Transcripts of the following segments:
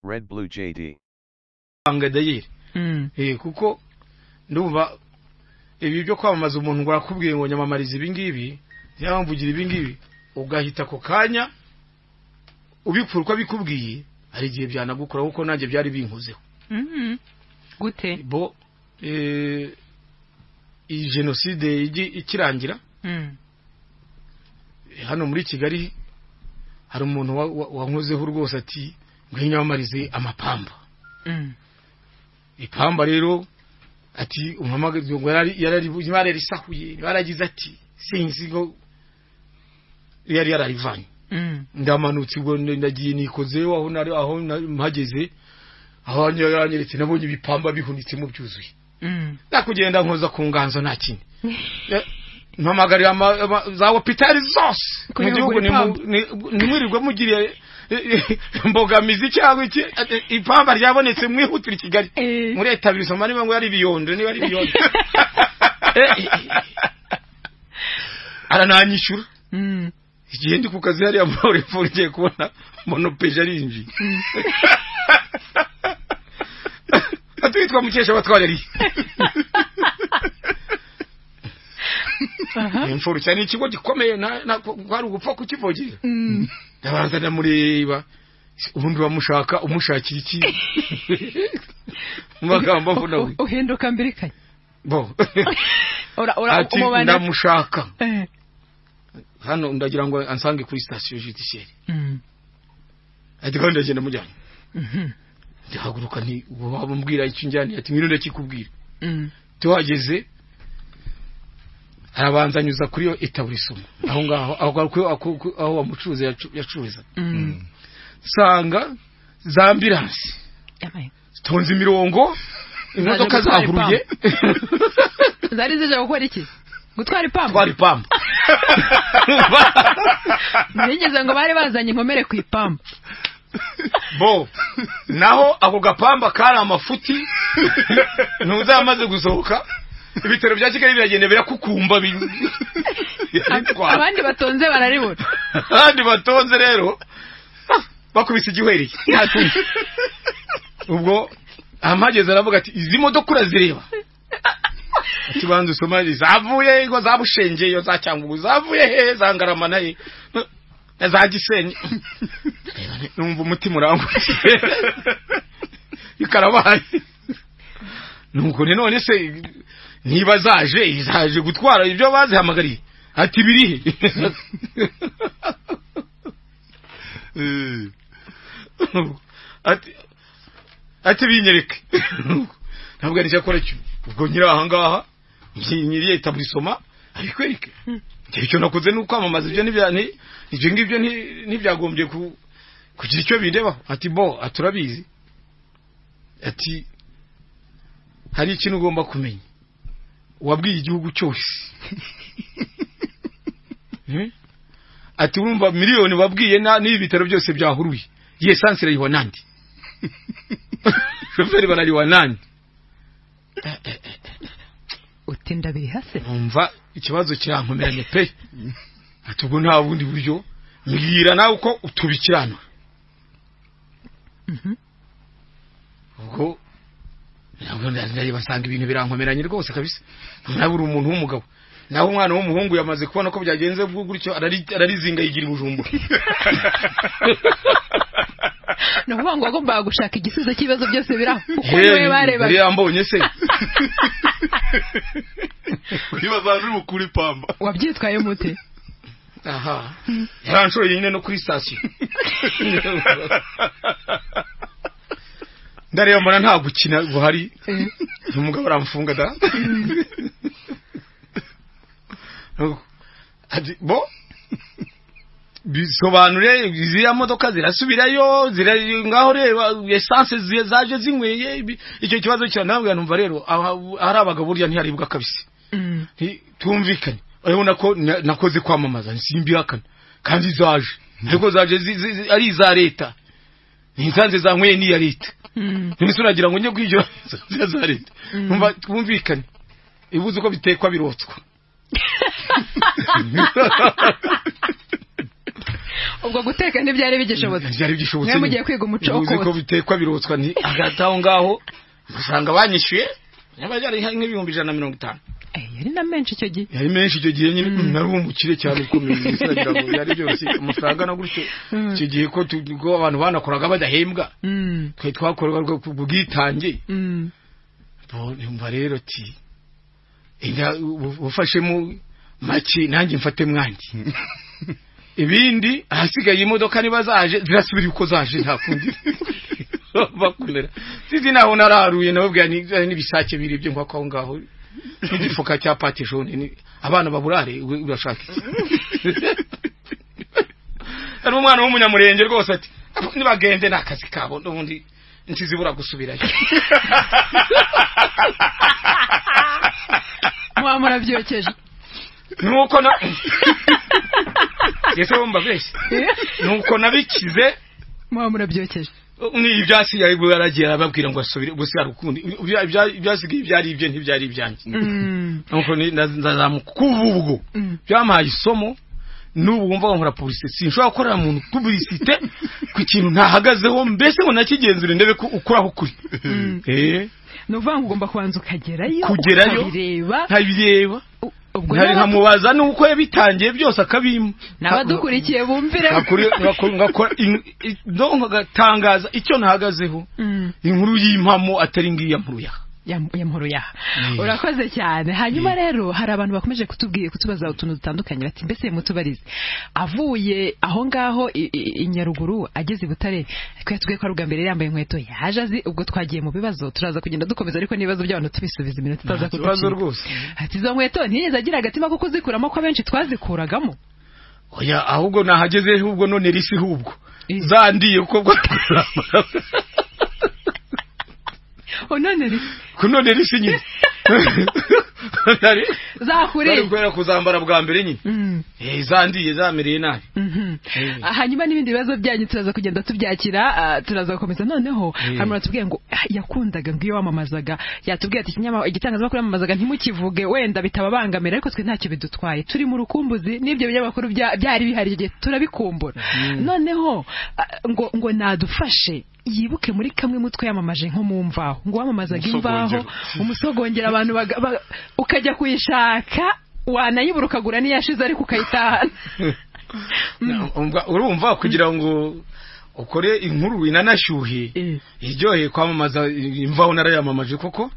Red Blue JD. Angadayire. Kuko ndumva ibi byo kwamamaza umuntu ngo akubwiye ngo nyamamariza ibi ngibi, yamvugira ibi ngibi ugahita ko kanya ubipfurwa bikubwiye ari gihe byanagukora kuko nanjye byari binkozeho. Gute? Bo iyi genocide ikirangira hano muri Kigali hari umuntu wankozeho rwose ati ngwinyamarize amapamba. Ipamba rero ati umamagaze ngo yarari risahuye baragize ati sinzi ngo yari yararivanye. Ndamanutse ngo ndagiye nikozeho aho mpageze aho yaranyeretse nabonye ibipamba bihunitse mu byuzuye. Nakugenda nkoza ku nganzo nta kintu. Mpamagarira za hopitali zose mu gihugu nimwirirwe mugiriye mbogamizi cyangwa iki ipamba ryabonetse mwihutira Kigali muri etablissement niba ngo yari biyondo niba ari biyondo arananyishura igihe ndi ku kazi hari amahoro ifungiye kubona monopeje arinji atwitwa mukesha batwara ari imfuru cyane ikigo gikomeye na kwari ugupfa kukivogera ndabanza ndamureba ubundi bamushaka umushakira iki magambo avuna we uhinduka mbirikanye bo ora ndamushaka hano ndagira ngo ansange kuri station judiciaire ati kandi ndagenda mujyanye ndahaguruka nti wabambwira iki njyane ati ngiro ndakikubwira tuhageze arabanzanyuza kuri yo etablissement aho ngaho aho bamucuruza yacuruza sanga za ambulance tonze imirongo imodoka zahuruye zari zije gukora iki gutwara ipamba nigeze ngo bari bazanye inkomere ku ipamba bo naho ako gapamba kari amafuti ntuzamaze gusohoka ibitero bya Kigali biragenda birakukumba abandi batonze bararibona abandi batonze rero bakubise igihweri ubwo amageze aravuga ati izi modoka urazireba ati banze usoma zavuye ngo zabushenge yo za Cyangugu zavuye he zangarama naye za Gisenyi numva umutima urangwa ikarabaye nuko none se niba zaje gutwara ibyo bazihamagariye ati birihe ati binyereke ntabwo ari cyakora cyo ubwo nyira aha ngaha nyiri etablissement abikwereke icyo nakoze nuko amamaza ibyo nibyane ibyo ngibyo ntibyagombye kugira icyo bindeba ati bo aturabizi ati hari ikintu ugomba kumenya wabwiye igihugu cyose ati urumva miliyoni wabwiye n'ibi bitaro byose byahuruye ye sansire yiwa nandi shoferi banariwa nandi utinda bihase umva ikibazo kirankomeranye pe ati ubwo nta bundi buryo mbwira nawe uko utubikirana ubwo ntabwo ndari basanga ibintu birankomeranye rwose kabisa nabura umuntu w'umugabo naho umwana w'umuhungu yamaze kubona ko byagenze gutyo ararizinga yigira Bujumbura no ngo agomba gushaka igisubizo cy'ibibazo byose biraho uko we bareba yambonye se kwibaza uri kuri pamba wabyitwaye mute aha yaranshoroye nyine no kuri station ndareba mbona nta gukina buhari umugabo aramfunga da bo bisobanure iziya modoka zirasubirayo ngaho reba essence zaje zinyweye icyo kibazo cyo ntabwo numva rero ari abagabo burya ntiharibwa kabisa tumvikanye urabona ko nakoze kwamamaza nsimbihakana kandi zaje ariko zaje ari za leta ntisanze zanyweye ni ya leta none suragira ngo njye kwijyo za leta numva twumvikane ibuze uko bitekwa birotswa ubwo guteka ntibyari bigishobotse byari bigishobotse mugiye kwiga umuco ko bitekwa birotswa ni agataho ngaho musanga banyishyuye nyabajyari nk'ibihumbi 150 yari na menshi icyo gihe yari menshi icyo gihe nyine nari umukire cyane ukomeye isagira ngo yari byose amafaranga na gutyo icyo gihe ko abantu banakoraga badahembwa twe twakorwa kubwitange mva rero ti ufashemo make nanjye mfate mwanjye ibindi ahasigaye imodoka niba zaje zirasubira uko zaje nta kundi bakunera sizi naho nararuye nababwira n'ibisake biribye ngo aho ngaho n'igifuka cya pate jaune ni abana baburare urashaka ari umwana w'umunyamurenge rwose ati nibagende nakazi kabo n'ubundi ntizibura gusubirayo murabyokeje nuko na yese bomba bese nuko nabikize murabyokeje ni ibyasi yayibu yaragiye ababwira ngo asubire gusa yarukundi ibyasigaye byari ibye ntibyari ibyanjye nuko ndazamukuvugo byamaye isomo n'ubu wumva nkora publicité sinshobora gukorera umuntu publicité ku kintu ntahagazeho mbese ngo nakigenzure ndebe ko ukuraho kuri nuvuga ngo ugomba kubanza ukagerayo ukabireba ntari nkamubaza nuko yabitangiye byose akabima n'abadukurikiye bumvire ngatangaza icyo ntahagazeho inkuru y'impamo atari ngiya nkuru ya urakoze cyane hanyuma rero hari abantu bakomeje kutubaza utuntu dutandukanye bati mbese mutubarize avuye aho ngaho inyaruguru ageze Butare twatugiye kwa Rugambere yambaye inkweto yaje azi ubwo twagiye mu bibazo turaza kugenda dukomeza ariko nibazo by'abantu tubisubiza iminota tutaza kubibazo rwose ati zo nkweto ntiyeze agira agatima ko kuzikuramo ko benshi twazikuragamo oya ahubwo nahageze ahubwo none risi hubwo zandiye kuko bwo kunone risi nyine zakure kwera kuzambara bwa mbere nyine zandiye zamereye nabi hanyuma n'ibindi bibazo byanyu turaza kugenda tubyakira turaza gukomeza noneho hamwe tubwiye ngo yakundaga ngiyo wamamazaga yatubwiye ati igitangazamakuru yamamazaga ntimukivuge wenda bitababangamira ariko twe ntacyo bidutwaye turi mu rukumbuzi n'ibyo binyamakuru byari bihari igihe turabikumbura noneho ngo nadufashe yibuke muri kamwe mutwe yamamaje nko mu mvaho ngo wamamazaga imvaho umusogongera abantu ukajya kuyishaka wanayibura ukagura niyashize ariko ukayitahana urumva kugira ngo ukore inkuru inanashyuhe iryoheye kwamamaza imvaho narayamamaje koko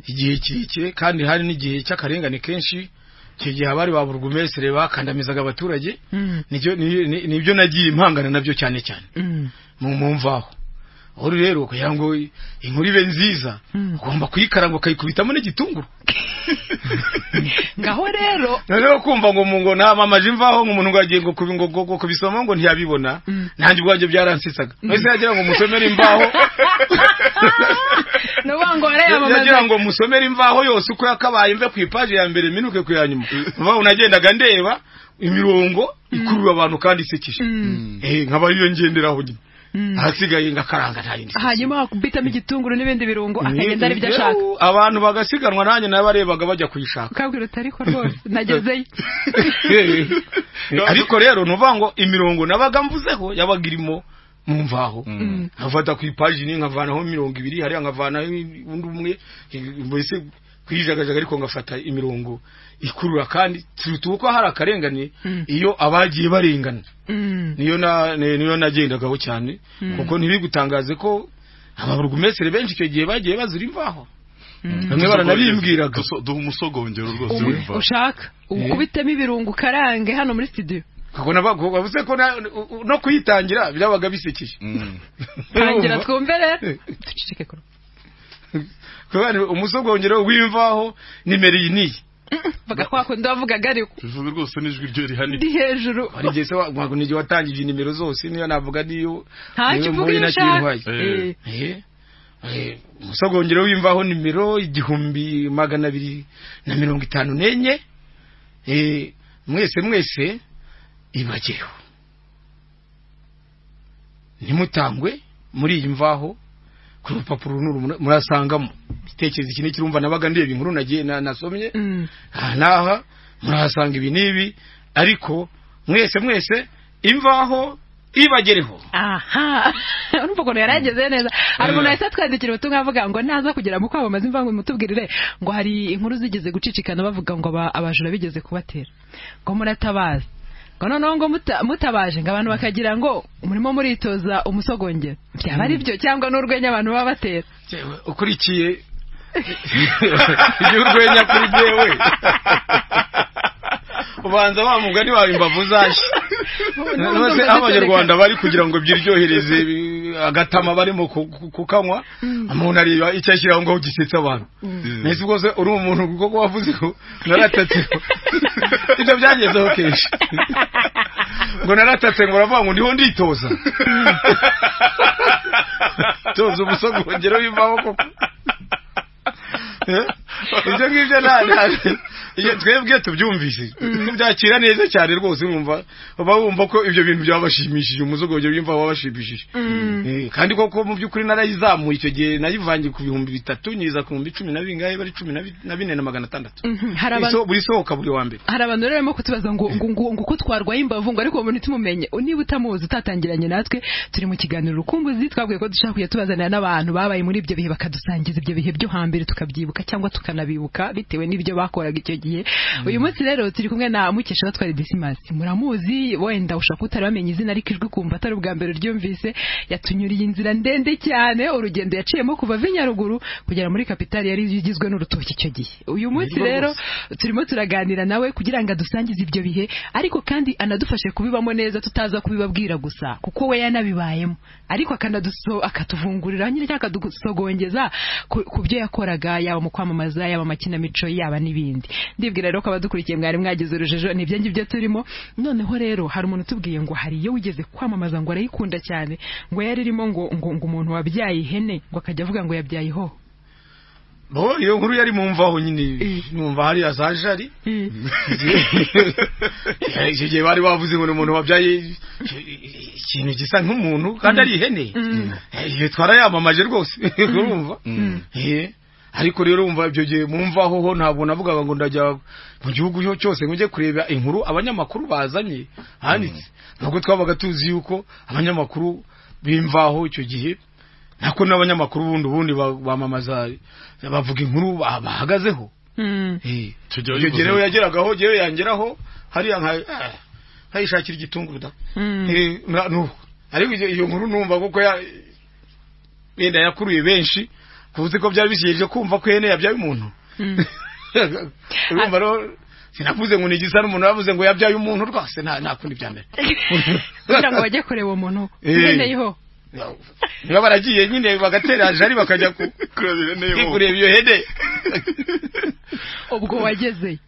igihe kirekire kandi hari n'igihe cy'akarengane kenshi kigihe abari ba burugumestre bakandamizaga abaturage nibyo nagiye impangana nabyo cyane cyane mu mvaho uri rero kugira ngo inkuru ibe nziza ugomba kuyikaranga ukayikubitamo n'igitunguru ngaho rero rero kumva ngo namamaje imvaho nk'umuntu ngo agiye ngo kubisoma ngo ntiyabibona nanjye ubwanjye byaransisaga wese yagira ngo musomere imvaho yagira ngo musomere imvaho yose uko yakabaye mve ku ipaji ya mbere minuke ku ya nyuma mvaho nagendaga ndeba imirongo ikurura abantu kandi isekije nkaba ariyo ngenderaho nyine hasigaye ngakaranga ntayindi hanyuma wakubitamo igitunguru n'ibindi birungo akagenda ari byo ashaka abantu bagasiganwa nanjye nabarebaga bajya kuyishaka kabwira utari ko rwose nagezeyo ariko rero nuvuga ngo imirongo nabaga mvuzeho yabaga irimo mu mvaho nkafata ku ipaji ni nkavanaho 200 hari nkavanaho undi umwe mbese kwijagajaga ariko ngafata imirongo ikurura kandi tuko hari akarengane iyo abagiye barengana niyo nagendagaho cyane kuko ntibigutangaze ko ababurugumestre benshi icyo gihe bagiye bazira imvaho bamwe baranabimbwiraga duha umusogongero rwose w'imvaho ushaka ukubitemo ibirungo karange hano muri studio kakona bavuze ko no kuyitangira birabaga bisekije tangira twumve rero tucicike ko umusogongero w'imvaho nimero iyi baga kwako ndavugaga ariko bivuga rwose n'ijwi ryo rihani ndi hejuru ari gese wago nije watangije nimero zose niyo navuga niyo ntacyo uvuga umusogongero w'imvaho nimero 1254 mwese ibageho nimutangwe muri iyi mvaho ku rupapuro murasangamo bitekereza iki kirumva nabaga ndeba inkuru nagiye nasomye naha murasanga ibi nibi ariko mwese imvaho ibagereho. Aha urumva ko yarageze neza. Hari umuntu wese twandikira ubutumwa avuga ngo naza kugira mu kwamamaza imvango mutubwirire ngo hari inkuru zigeze gucicikana bavuga ngo abajura bigeze kubatera ngo muratabaza ngo noneho ngo mutabaje ngo abantu bakagira ngo umurimo muritoza umusogongero. Byaba ari byo cyangwa n'urwenya abantu baba batera? Ukurikiye urwenya kuri jewe ubanza wa mugani wa imbavu zashi nose abanyarwanda bari kugira ngo byiryohereze agatama barimo kukanywa umuntu ari icyashyiraho ngo gisetsa abantu nese ubwo uri umuntu kuko wavuze ko naratatse ibyo byangezeho kenshi ngo naratatse ngo uravuga ngo ndiho nditoza toza ubusogongero bivaho koko ibyo ngibyo iyo twebwe tubyumvise tubyakira neza cyane rwose bumva ko ibyo bintu byabashimishije umuzogongero bimva wabashimishije kandi koko mu by'ukuri narayizamuye icyo gihe nayivangiye ku 3,000 nyiza ku 10 na bingahe bari 14,600 buri sohoka buri wa mbere. Hari abantu rero barimo kutubaza ngo uko twarwaye imbavu ngo ariko umuntu tumumenye niba utamuzi utatangiranye natwe turi mu kiganiro rukumbuzi twabwiye ko dushaka kujya tubazanira n'abantu babaye muri ibyo bihe bakadusangiza ibyo bihe byo hambere tukabyibuka cyangwa tukanabibuka bitewe n'ibyo bakoraga icyo gihe. Uyu munsi rero turi kumwe na Mukesha Twari Dismas, muramuzi wenda ushaka utaramenye izina ariko ijwi kumva atari ubwa mbere ryumvise. Yatunyuriye inzira ndende cyane urugendo yaciyemo kuva Vinyaruguru kugera muri kapitali yari yigizwe n'urutoki icyo gihe. Uyu munsi rero turimo turaganira nawe kugira ngo adusangize ibyo bihe ariko kandi anadufashe kubibamo neza tutaza kubibabwira gusa kuko we yanabibayemo ariko akatuvungurira nyine cyangwa akadusogongeza ku byo yakoraga yaba mu kwamamaza yaba makinamico yaba n'ibindi. Ndibwira rero ko abadukurikiye mwari mwagize urujejo nibyo ngibyo turimo. Noneho rero hari umuntu tubwiye ngo hari iyo wigeze kwamamaza ngo arayikunda cyane ngo yaririmo ngo umuntu wabyaye ihene ngo akajya avuga ngo yabyaye ho. Iyo nkuru yari mumvaho nyine numva hari azajari igihe bari bavuze ngo umuntu wabyaye ikintu gisa nk'umuntu kandi ari ihene iyo twarayamamaje rwose urumva ariko rero umva ibyo gihe mumvaho ho ntabwo navugaga ngo ndajya mu gihugu cyose ngo nje kureba inkuru abanyamakuru bazanye handitse nubwo twabaga tuzi yuko abanyamakuru bimvaho icyo gihe nako n'abanyamakuru bundi bamamaza bavuga inkuru bahagazeho icyo gihe rero yageragaho gihe yangeraho hariya nkayishakira igitunguru da ariko iyo nkuru numva kuko yenda yakuruye benshi kuvuze ko byari bisigeje kumva ko yene yabyaye umuntu urumva rero sinavuze ngo nigisa n'umuntu yavuze ngo yabyaye umuntu rwose nta kundi byamera kugira ngo bajye kureba umuntu ngeneyeho niba baragiye nyine bagatera jari bakajya kureba iyo hede ubwo wageze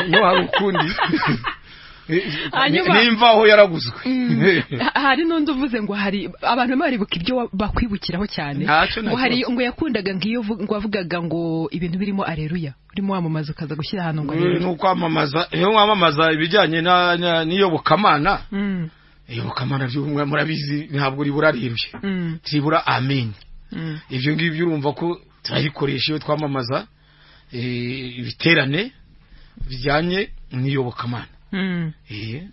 no hari ukundi nimvaho yaraguzwe hari n'undi uvuze ngo hari abantu baribuka ibyo bakwibukiraho cyane ngo hari ngo yakundaga ngiyo ngo avugaga ngo ibintu birimo aleluya urimo wamamaza ukaza gushyira hano ngo no kwamamaza iyo wamamaza ibijyanye n'iyo bukamana iyo bukamana by'umwe murabizi ntabwo ribura rirushye ribura amen ibyo ngibyo urumva ko turayikoresha iyo twamamaza ibiterane bijyanye n'iyo bukamana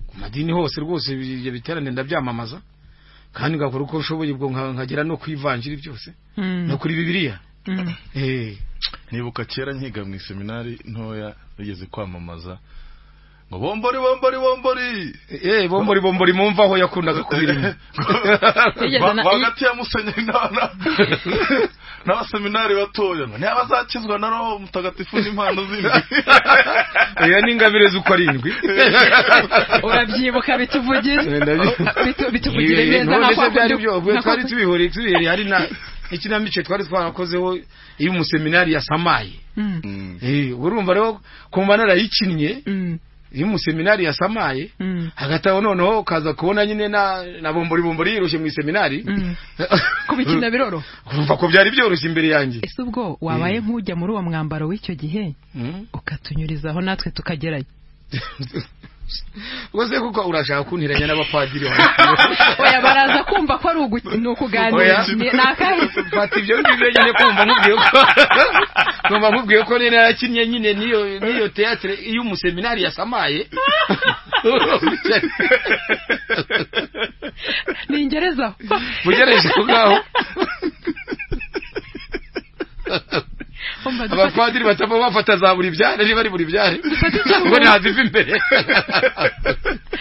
ku madini hose rwose ibyo biterane ndabyamamaza kandi ngakora uko nshoboye ubwo nkagera no kwivangira byose no kuri Bibiliya. Nibuka kera nkiga mu seminari ntoya yigeze kwamamaza ngo bombori mumvaho yakundaga kubirimo hagati ya Musenyeri n'abaseminari batoya ngo ntibazakizwa na Roho Mutagatifu n'impano zindi oya n'ingabire z'ukarindwi urabyibuka bituvugire neza nako byari byo twari tubihuriye hari na ikinamico twari twarakozeho iyo umuseminari yasamaye urumva rero kumva narayikinnye iyo umuseminari yasamaye hagataho noneho kaza kubona nyine na bombori yirushye mu seminari kubikina biroro kumva ko byari byoroshye imbere yanjye. Ese ubwo wabaye nk'ujya muri uwo mwambaro w'icyo gihe ukatunyurizaho natwe tukagerayo Wose kuko urashaka kuntiranya n'abapadiri oya baraza kumva ko ari ukuganira nakahe fata ibyo ngibyo nyine kumva nkubwiye ko nene yarakinnye nyine niyo teatre iyo umuseminari yasamaye ni ingereza mugereje kugaho abapadiri bataba bafata za buri byare niba ari buri byare ngo ntaziva imbere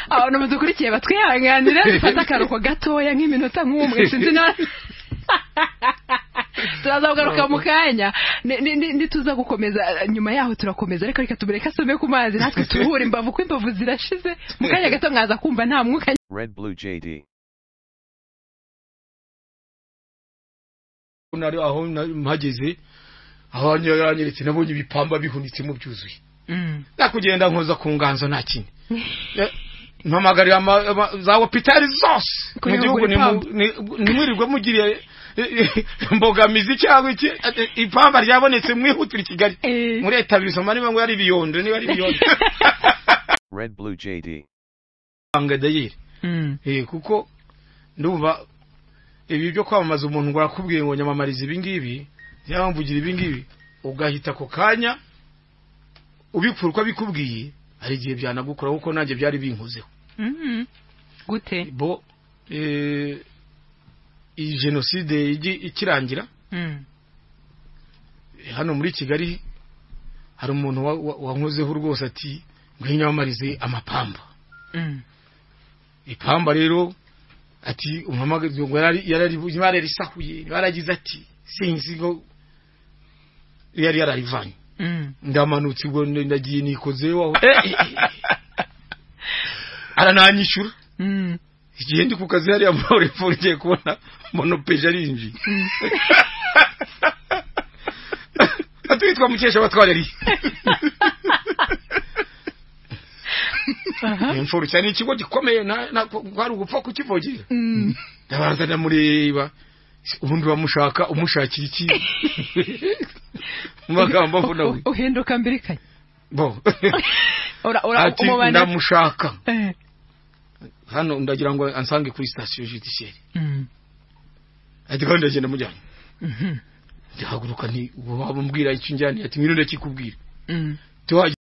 abantu mudukurikiye batwihanganira dufata akaruko gatoya nk'iminota nk'umwe sinzi na turazagugaruka mu kanya nituza gukomeza nyuma yaho turakomeza ariko reka tubereka asome ku mazi natwe turuhure imbavu ko imbavu zirashize mu kanya gato mwaza kumva nta mwuka. Red Blue JD. Unari aho mpageze aho nyeretse nabonye ibipamba bihunitse mu byuzuye nakugenda nkoza ku nganzo nta kintu mpamagarira za hopitali zose mu gihugu nimwirirwe mugiriye mbogamizi cyangwa iki ipamba ryabonetse mwihutira Kigali muri etablisement niba ngo yari biyondo niba ari biyondo. Red Blue JD. Angadayire kuko ndumva ibi byo kwamamaza umuntu ngo akubwiye ngo nyamamariza ibi ngibi yamvugira ibi ngibi ugahita ko kanya ubipfurwa bikubwiye ari gihe byanagukora kuko nanjye byari binkuzeho. Gute bo iyi genocide ikirangira hano muri Kigali hari umuntu wankozeho rwose ati ngwinyamamarize amapamba ipamba rero ati umamagaze ngo yari risahuye baragize ati sinzi ngo yari yararivanye ndamanutse ngo ndagiye nikozeho arananyishura igihe ndi ku kazi hari amahoro ifungiye kubona monopeje arinji atwitwa mukesha batwareri imfuru cyane ikigo gikomeye na kwari ugupfa kukivogera ndabanza ndamureba ubundi bamushaka umushakira iki magambo avuna we uhinduka mbirikanye bo ora umubana ndamushaka hano ndagira ngo ansange kuri station judiciaire ati kandi ndagenda mujyanye ndahaguruka nti wabambwira icyo njyane ati ngiro ndakikubwira